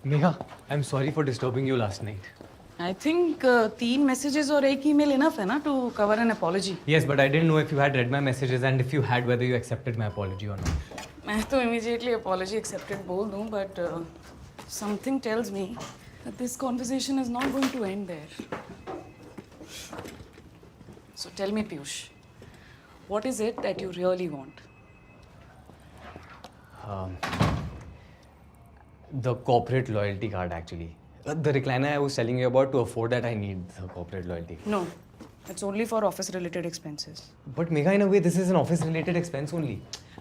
Megha, I'm sorry for disturbing you last night. I think 3 messages और एक email enough है ना to cover an apology. Yes, but I didn't know if you had read my messages and if you had, whether you accepted my apology or not. मैं तो immediately apology accepted बोल दूँ, but something tells me that this conversation is not going to end there. So tell me, Piyush, what is it that you really want? The corporate loyalty card, actually. The recliner I was telling you about, to afford that I need the corporate loyalty. No, it's only for office-related expenses. But Megha, in a way, this is an office-related expense only.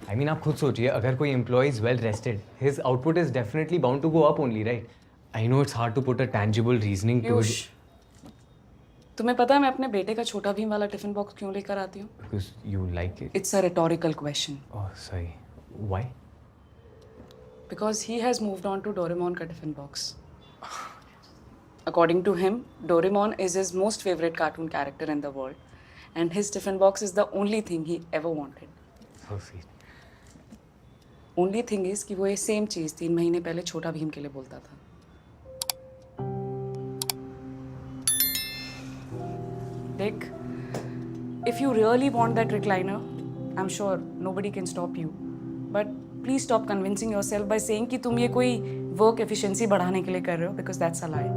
I mean, आप खुद सोचिए, अगर कोई employee is well rested, his output is definitely bound to go up only, right? I know it's hard to put a tangible reasoning to Piyush, it. तुम्हें पता है मैं अपने बेटे का छोटा भीम वाला टिफिन बॉक्स क्यों लेकर आती हूँ? Because you like it. It's a rhetorical question. Oh, sorry. Why? Because he has moved on to Doraemon का tiffin box. According to him, Doraemon is his most favorite cartoon character in the world, and his tiffin box is the only thing he ever wanted. So sweet. Only thing is कि वो ये same चीज़ 3 महीने पहले छोटा भीम के लिए बोलता था. Dick, if you really want that recliner, I'm sure nobody can stop you. But please stop convincing yourself by saying कि तुम ये कोई work efficiency बढ़ाने के लिए कर रहे हो, because that's a lie.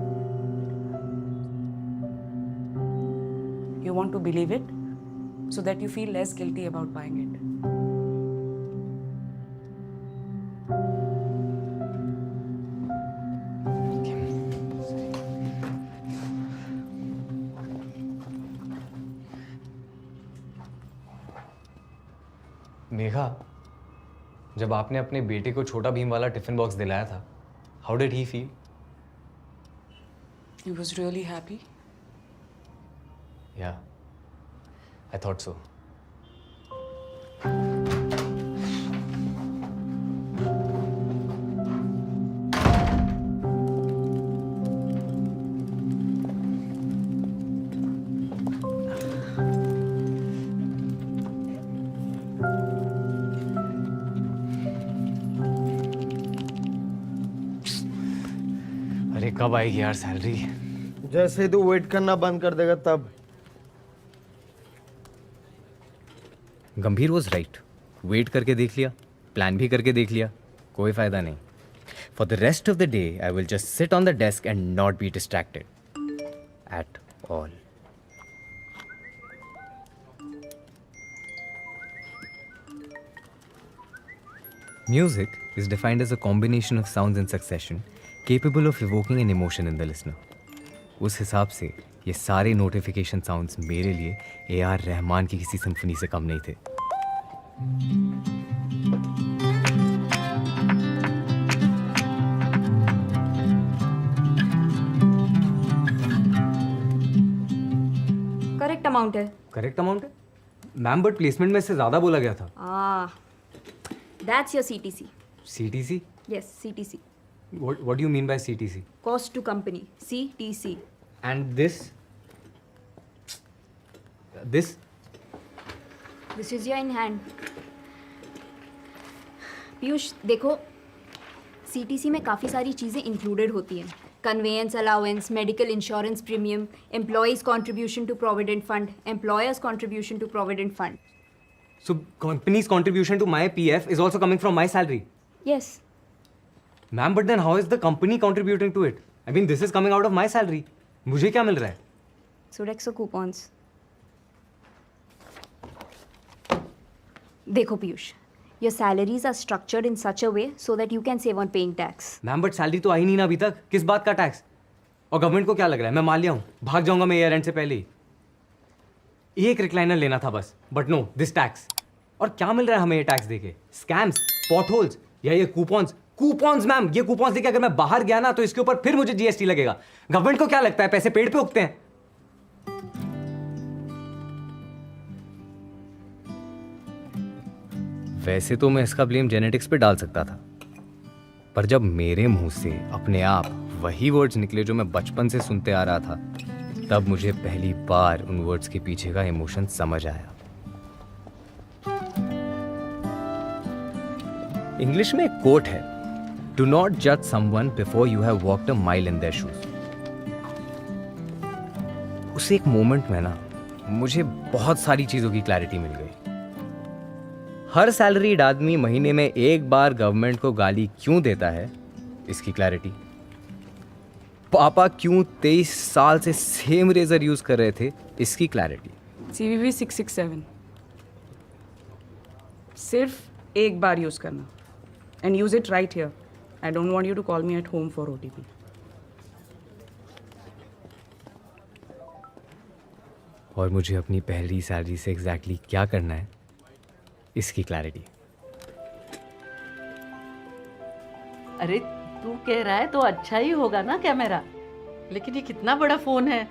You want to believe it so that you feel less guilty about buying it. Megha, जब आपने अपने बेटे को छोटा भीम वाला टिफिन बॉक्स दिलाया था, how did he feel? He was really happy. Yeah, I thought so. अरे कब आएगी यार सैलरी? जैसे ही तू वेट करना बंद कर देगा तब. गंभीर वॉज राइट. वेट करके देख लिया, प्लान भी करके देख लिया, कोई फायदा नहीं. For the rest of the day I will just sit on the desk and not be distracted at all. Music is defined as a combination of sounds in succession capable of evoking an emotion in the listener. उस हिसाब से ये सारे notification sounds मेरे लिए AR. Rahman की किसी symphony से कम नहीं थे. करेक्ट अमाउंट है. करेक्ट अमाउंट है मैम, बट प्लेसमेंट में से ज़्यादा बोला गया था. That's your CTC. CTC? Yes, CTC. What do you mean by CTC? Cost to company, CTC. And this? This? This is your in hand. Piyush देखो, CTC में काफ़ी सारी चीज़ें इंक्लूडेड होती हैं. Conveyance allowance, medical insurance premium, employees contribution to provident fund, employers contribution to provident fund. So company's contribution to my PF is also coming from my salary. Yes. Ma'am, but then how is the company contributing to it? I mean, this is coming out of my salary. मुझे क्या मिल रहा है? Sodexo coupons. देखो Piyush, your salaries are structured in such a way so that you can save on paying tax. Ma'am, but salary तो आई नहीं ना अभी तक. किस बात का टैक्स? और गवर्नमेंट को क्या लग रहा है मैं मान लिया हूँ, भाग जाऊंगा मैं ईयर एंड से पहले ही. एक रिक्लाइनर लेना था बस, बट नो दिस टैक्स. और क्या मिल रहा है हमें ये टैक्स देके? स्कैम्स, पॉटहोल्स या ये कूपन्स. कूपन्स मैम, ये कूपन्स देके अगर मैं बाहर गया ना तो इसके ऊपर फिर मुझे GST लगेगा. गवर्नमेंट को क्या लगता है पैसे पेड़ पे उगते हैं? वैसे तो मैं इसका ब्लेम जेनेटिक्स पे डाल सकता था, पर जब मेरे मुंह से अपने आप वही वर्ड्स निकले जो मैं बचपन से सुनते आ रहा था, तब मुझे पहली बार उन वर्ड्स के पीछे का इमोशन समझ आया. इंग्लिश में एक कोट है, Do not judge someone before you have walked a mile in their shoes. उस एक मोमेंट में ना मुझे बहुत सारी चीज़ों की क्लैरिटी मिल गई। हर सैलरीड आदमी महीने में एक बार गवर्नमेंट को गाली क्यों देता है, इसकी क्लैरिटी। पापा क्यों 23 साल से सेम रेजर यूज कर रहे थे, इसकी क्लैरिटी। CVV 667 सिर्फ एक बार यूज करना and use it right here. I don't want you to call me at home for OTP। और मुझे अपनी पहली सैलरी से एग्जैक्टली क्या करना है, इसकी क्लैरिटी। अरे तू कह रहा है तो अच्छा ही होगा ना कैमरा, लेकिन ये कितना बड़ा फोन है,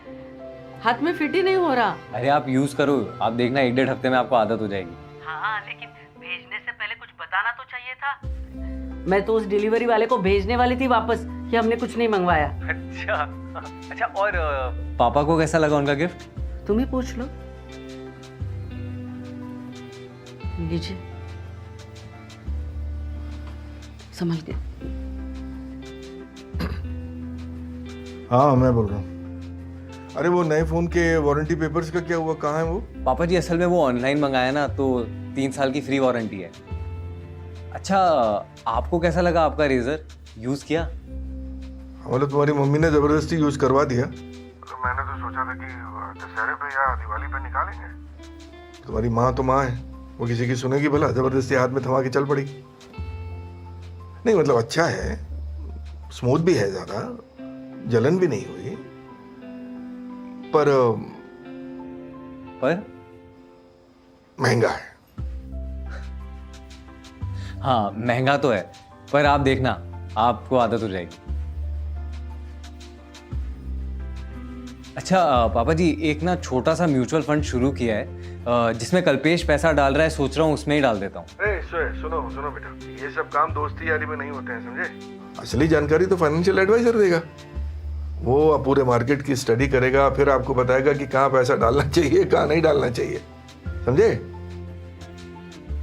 हाथ में फिट ही नहीं हो रहा। अरे आप यूज करो, आप देखना 1-1.5 हफ्ते में आपको आदत हो जाएगी। हाँ लेकिन भेजने से पहले कुछ बताना तो चाहिए था। मैं तो उस डिलीवरी वाले को भेजने वाली थी वापस कि हमने कुछ नहीं मंगवाया। अच्छा और पापा को कैसा लगा उनका गिफ्ट? तुम ही पूछ लो। लीजिए, संभल के। हाँ मैं बोल रहा हूँ। अरे वो नए फोन के वारंटी पेपर्स का क्या हुआ, कहाँ है वो? पापा जी असल में वो ऑनलाइन मंगाया ना, तो 3 साल की फ्री वारंटी है। अच्छा आपको कैसा लगा आपका रेजर, यूज किया? मतलब तुम्हारी मम्मी ने जबरदस्ती यूज करवा दिया? तो मैंने तो सोचा था कि दशहरे पे या दिवाली पे निकालेंगे। तुम्हारी माँ तो माँ है, वो किसी की सुनेगी भला? जबरदस्ती हाथ में थमा के चल पड़ी। नहीं मतलब अच्छा है, स्मूथ भी है, ज्यादा जलन भी नहीं हुई, पर महंगा है। हाँ महंगा तो है, पर आप देखना आपको आदत हो जाएगी। अच्छा पापा जी एक ना छोटा सा म्यूचुअल फंड शुरू किया है, जिसमें कल्पेश पैसा डाल रहा है, सोच रहा हूँ उसमें ही डाल देता हूँ। सुनो सुनो बेटा, ये सब काम दोस्ती यारी में नहीं होते हैं, समझे? असली जानकारी तो फाइनेंशियल एडवाइजर देगा। वो पूरे मार्केट की स्टडी करेगा, फिर आपको बताएगा कि कहाँ पैसा डालना चाहिए कहाँ नहीं डालना चाहिए, समझे?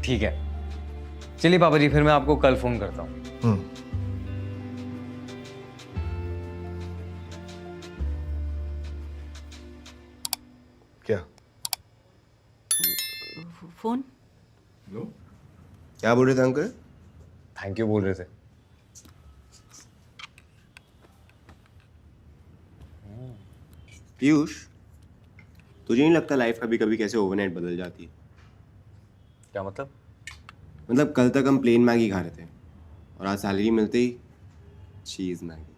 ठीक है चलिए पापा जी, फिर मैं आपको कल फोन करता हूँ। क्या फोन? क्या बोल रहे थे अंकल? थैंक यू बोल रहे थे। पीयूष, तुझे नहीं लगता लाइफ कभी कभी कैसे ओवरनाइट बदल जाती है? क्या मतलब? मतलब कल तक हम प्लेन मैगी खा रहे थे और आज सैलरी मिलते ही चीज मैगी।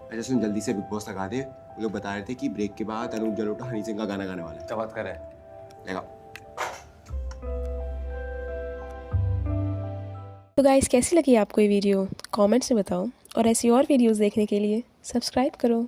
अच्छा सुन, जल्दी से बिग बॉस लगा दे। वो लोग बता रहे थे कि ब्रेक के बाद अनूप जलोटा हनी सिंह का गाना गाने वाला है। क्या बात कर रहे हैं? लगा। तो गाइस कैसी लगी आपको ये वीडियो? कमेंट्स में बताओ और ऐसी और वीडियोस देखने के लिए सब्सक्राइब करो।